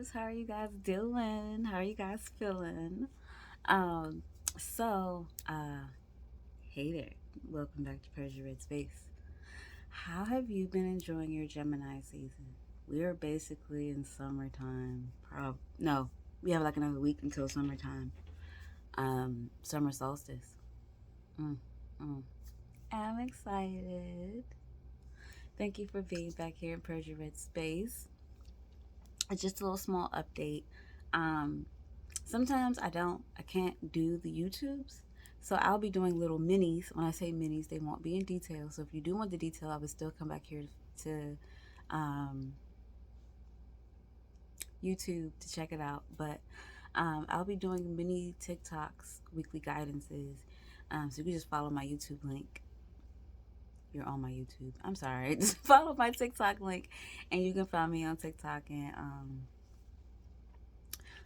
Persia's. How are you guys doing? How are you guys feeling? Um, so, uh, hey there. Welcome back to PersiaRedz Space. How have you been enjoying your Gemini season? We are basically in summertime. No, we have like another week until summertime. Summer solstice. Mm, mm. I'm excited. Thank you for being back here in PersiaRedz Space. Just a little small update. Um, Sometimes I can't do the YouTubes. So I'll be doing little minis. When I say minis, they won't be in detail. So if you do want the detail, I would still come back here to um, YouTube to check it out. But I'll be doing mini TikToks, weekly guidances. So you can just follow my YouTube link. You're on my YouTube. I'm sorry. Just follow my TikTok link, and you can find me on TikTok and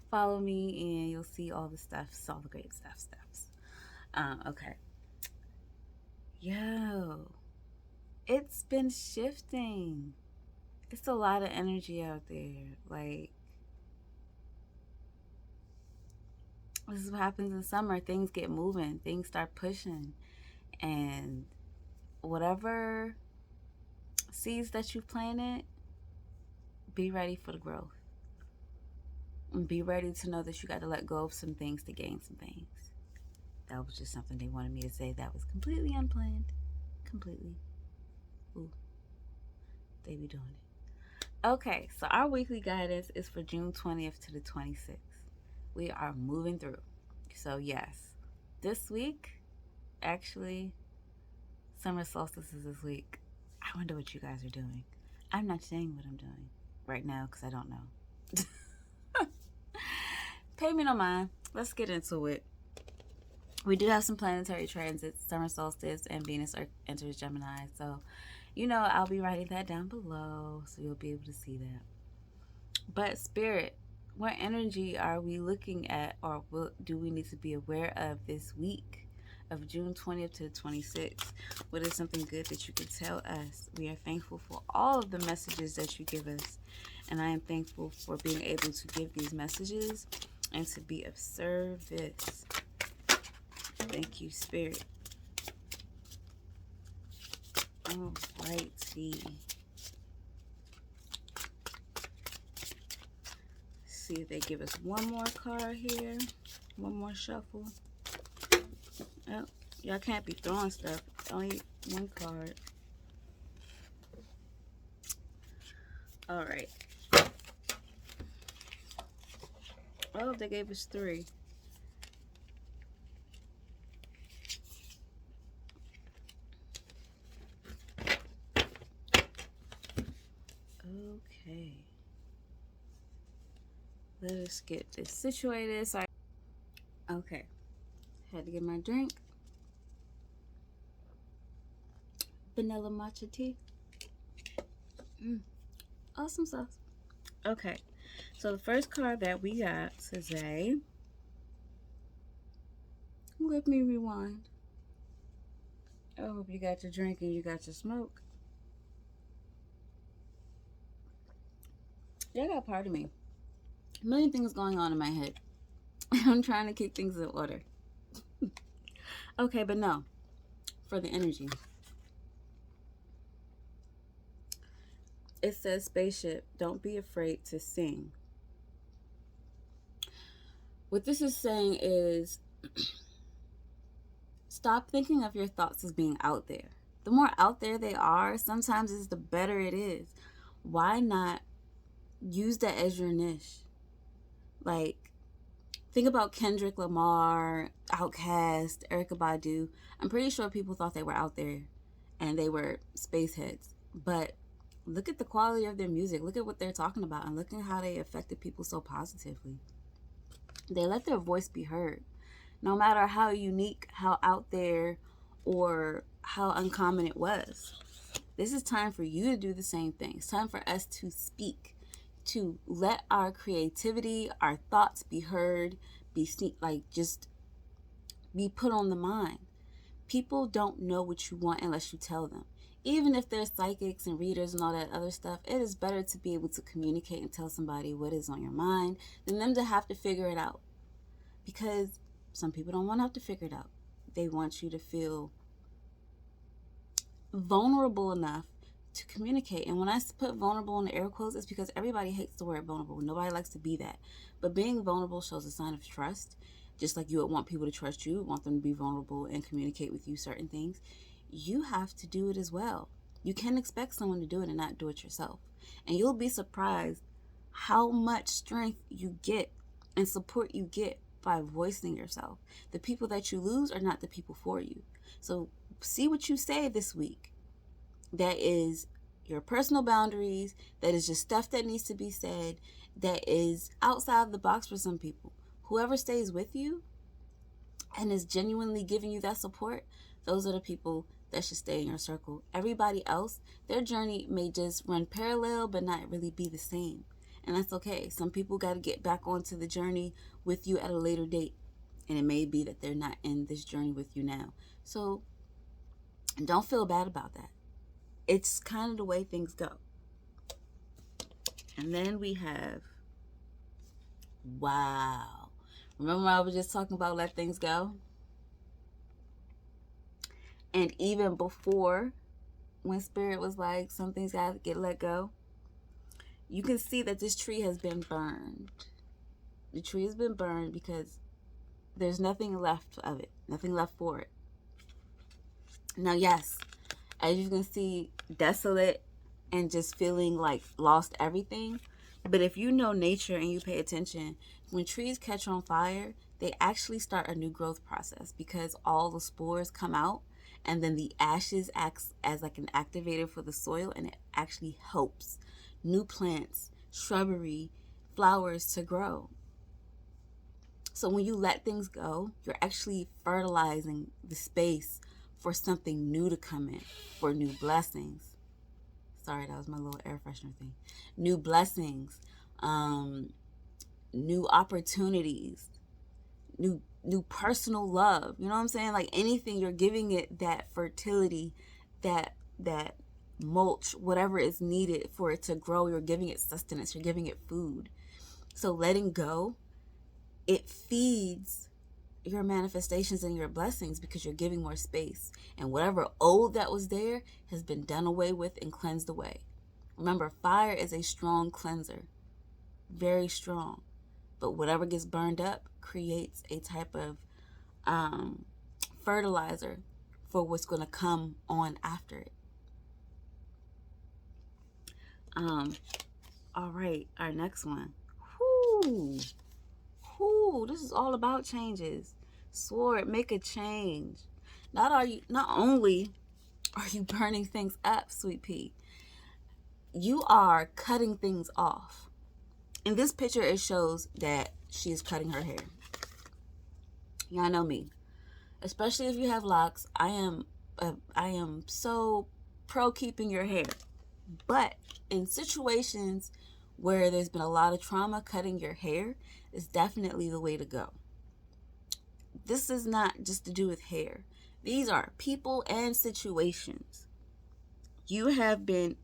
follow me, and you'll see all the stuffs, all the great stuffs. Okay. Yo, it's been shifting. It's a lot of energy out there. Like, this is what happens in summer. Things get moving, things start pushing. And whatever seeds that you planted, be ready for the growth. And be ready to know that you got to let go of some things to gain some things. That was just something they wanted me to say that was completely unplanned. Completely. Ooh, they be doing it. Okay, so our weekly guidance is for June 20th to the 26th. We are moving through. So, yes, this week, actually, summer solstice is this week. I wonder what you guys are doing. I'm not saying what I'm doing right now because I don't know. Pay me no mind. Let's get into it. We do have some planetary transits, summer solstice, and Venus enters Gemini. So, I'll be writing that down below so you'll be able to see that. But, Spirit, what energy are we looking at, or what do we need to be aware of this week of June 20th to the 26th? What is something good that you can tell us? We are thankful for all of the messages that you give us, and I am thankful for being able to give these messages and to be of service. Thank you, Spirit. All righty. See if they give us one more card here. One more shuffle. Oh, y'all can't be throwing stuff. Only one card. All right. Oh, they gave us three. Okay. Let us get this situated. Sorry. Okay. Had to get my drink. Vanilla matcha tea. Awesome sauce. Okay. So the first card that we got today. Let me rewind. I hope you got your drink and you got your smoke. Y'all got part of me. A million things going on in my head. I'm trying to keep things in order. Okay, but no. For the energy. It says, spaceship, don't be afraid to sing. What this is saying is, stop thinking of your thoughts as being out there. The more out there they are, sometimes it's the better it is. Why not use that as your niche? Like, think about Kendrick Lamar, Outkast, Erykah Badu. I'm pretty sure people thought they were out there and they were space heads. But look at the quality of their music. Look at what they're talking about, and look at how they affected people so positively. They let their voice be heard. No matter how unique, how out there, or how uncommon it was. This is time for you to do the same thing. It's time for us to speak, to let our creativity, our thoughts be heard, just be put on the mind. People don't know what you want unless you tell them. even if there's psychics and readers and all that other stuff, it is better to be able to communicate and tell somebody what is on your mind than them to have to figure it out. Because some people don't want to have to figure it out. They want you to feel vulnerable enough to communicate. And when I put vulnerable in the air quotes, it's because everybody hates the word vulnerable. Nobody likes to be that. But being vulnerable shows a sign of trust. Just like you would want people to trust you, want them to be vulnerable and communicate with you certain things. You have to do it as well. You can't expect someone to do it and not do it yourself. And you'll be surprised how much strength you get and support you get by voicing yourself. The people that you lose are not the people for you. So see what you say this week. That is your personal boundaries. That is just stuff that needs to be said. That is outside the box for some people. Whoever stays with you and is genuinely giving you that support, those are the people that should stay in your circle. Everybody else, their journey may just run parallel but not really be the same. And that's okay. Some people got to get back onto the journey with you at a later date. And it may be that they're not in this journey with you now. So don't feel bad about that. It's kind of the way things go. And then we have, wow. Remember I was just talking about let things go? And even before, when Spirit was like, some things got to get let go, you can see that this tree has been burned. The tree has been burned because there's nothing left of it, nothing left for it. Now, yes, as you can see, desolate and just feeling like lost everything. But if you know nature and you pay attention, when trees catch on fire, they actually start a new growth process because all the spores come out and then the ashes acts as like an activator for the soil, and it actually helps new plants, shrubbery, flowers to grow. So when you let things go, you're actually fertilizing the space for something new to come in, for new blessings. Sorry, that was my little air freshener thing. New blessings, new opportunities, new personal love. You know what I'm saying? Like anything, you're giving it that fertility, that mulch, whatever is needed for it to grow. You're giving it sustenance. You're giving it food. So letting go, it feeds your manifestations and your blessings because you're giving more space. And whatever old that was there has been done away with and cleansed away. Remember, fire is a strong cleanser. Very strong. But whatever gets burned up creates a type of fertilizer for what's going to come on after it. All right, our next one. Whoo. This is all about changes. Sword, make a change. Not only are you burning things up, sweet pea, you are cutting things off. In this picture, it shows that she is cutting her hair. Y'all know me. Especially if you have locks, I am so pro keeping your hair. But in situations where there's been a lot of trauma, cutting your hair is definitely the way to go. This is not just to do with hair. These are people and situations. You have been,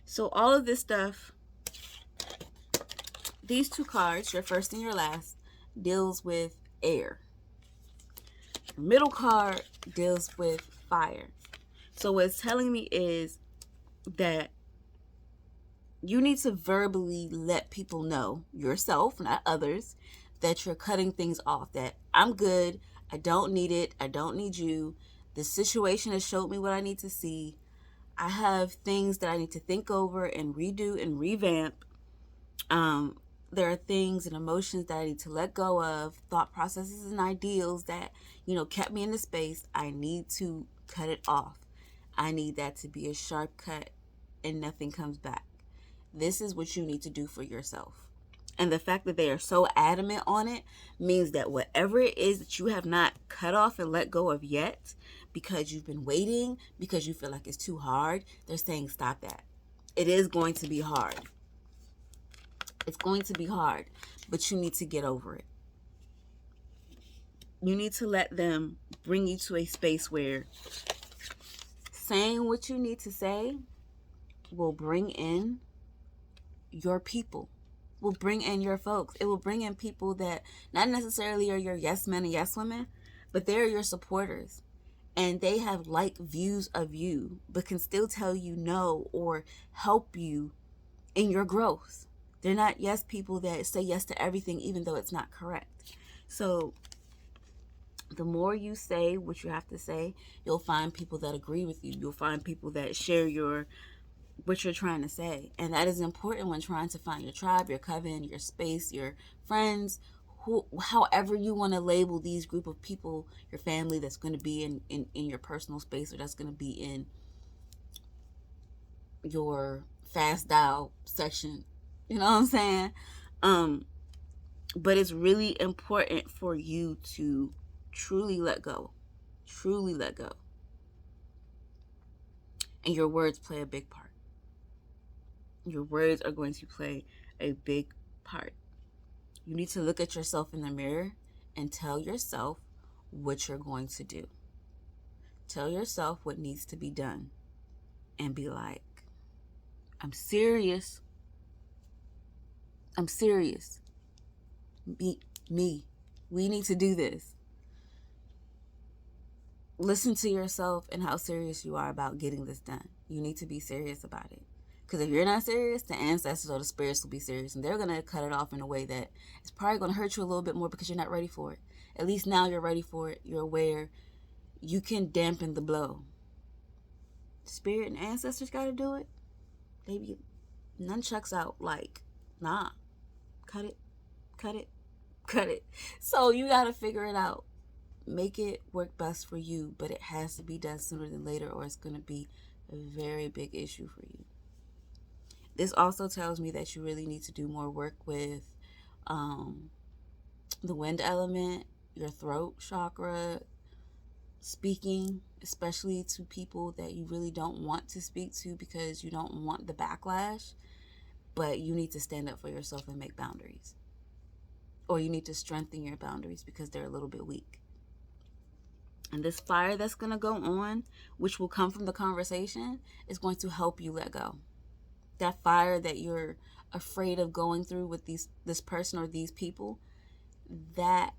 so all of this stuff, these two cards, your first and your last, deals with air. Your middle card deals with fire. So what it's telling me is that you need to verbally let people know, yourself, not others, that you're cutting things off. That I'm good. I don't need it. I don't need you. The situation has showed me what I need to see. I have things that I need to think over and redo and revamp. There are things and emotions that I need to let go of, thought processes and ideals that, kept me in the space. I need to cut it off. I need that to be a sharp cut and nothing comes back. This is what you need to do for yourself. And the fact that they are so adamant on it means that whatever it is that you have not cut off and let go of yet, because you've been waiting, because you feel like it's too hard, they're saying stop that. It is going to be hard. It's going to be hard, but you need to get over it. You need to let them bring you to a space where saying what you need to say will bring in your people, will bring in your folks. It will bring in people that not necessarily are your yes men and yes women, but they're your supporters. And they have like views of you, but can still tell you no or help you in your growth. They're not yes people that say yes to everything, even though it's not correct. So the more you say what you have to say, you'll find people that agree with you. You'll find people that share your what you're trying to say. And that is important when trying to find your tribe, your coven, your space, your friends, however you want to label these group of people, your family that's going to be in your personal space, or that's going to be in your fast dial section. You know what I'm saying? Um, but it's really important for you to truly let go. Truly let go. And your words play a big part. Your words are going to play a big part. You need to look at yourself in the mirror and tell yourself what you're going to do. Tell yourself what needs to be done and be like, I'm serious. I'm serious. Me. We need to do this. Listen to yourself and how serious you are about getting this done. You need to be serious about it. Because if you're not serious, the ancestors or the spirits will be serious. And they're going to cut it off in a way that it's probably going to hurt you a little bit more because you're not ready for it. At least now you're ready for it. You're aware. You can dampen the blow. Spirit and ancestors got to do it. They be nunchucks out like, nah, cut it, cut it, cut it. So you got to figure it out. Make it work best for you, but it has to be done sooner than later, or it's going to be a very big issue for you. This also tells me that you really need to do more work with the wind element, your throat chakra, speaking, especially to people that you really don't want to speak to because you don't want the backlash, but you need to stand up for yourself and make boundaries. Or you need to strengthen your boundaries because they're a little bit weak. And this fire that's going to go on, which will come from the conversation, is going to help you let go. That fire that you're afraid of going through with this person or these people, that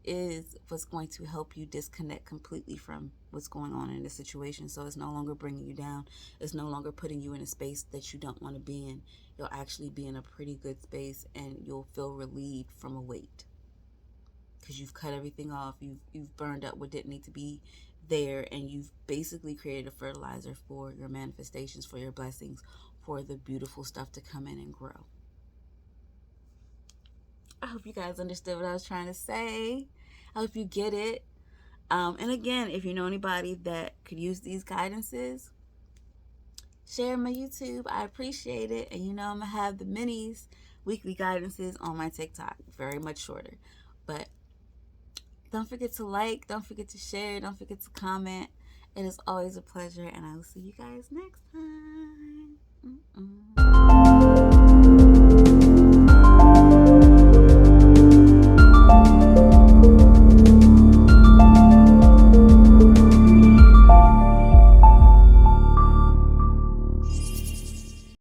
is what's going to help you disconnect completely from what's going on in the situation. So it's no longer bringing you down. It's no longer putting you in a space that you don't want to be in. You'll actually be in a pretty good space and you'll feel relieved from a weight. Because you've cut everything off, you've burned up what didn't need to be there, and you've basically created a fertilizer for your manifestations, for your blessings, for the beautiful stuff to come in and grow. I hope you guys understood what I was trying to say. I hope you get it. And again, if you know anybody that could use these guidances, share my YouTube. I appreciate it. And you know I'm going to have the minis, weekly guidances on my TikTok. Very much shorter. But don't forget to like, don't forget to share, don't forget to comment. It is always a pleasure, and I will see you guys next time.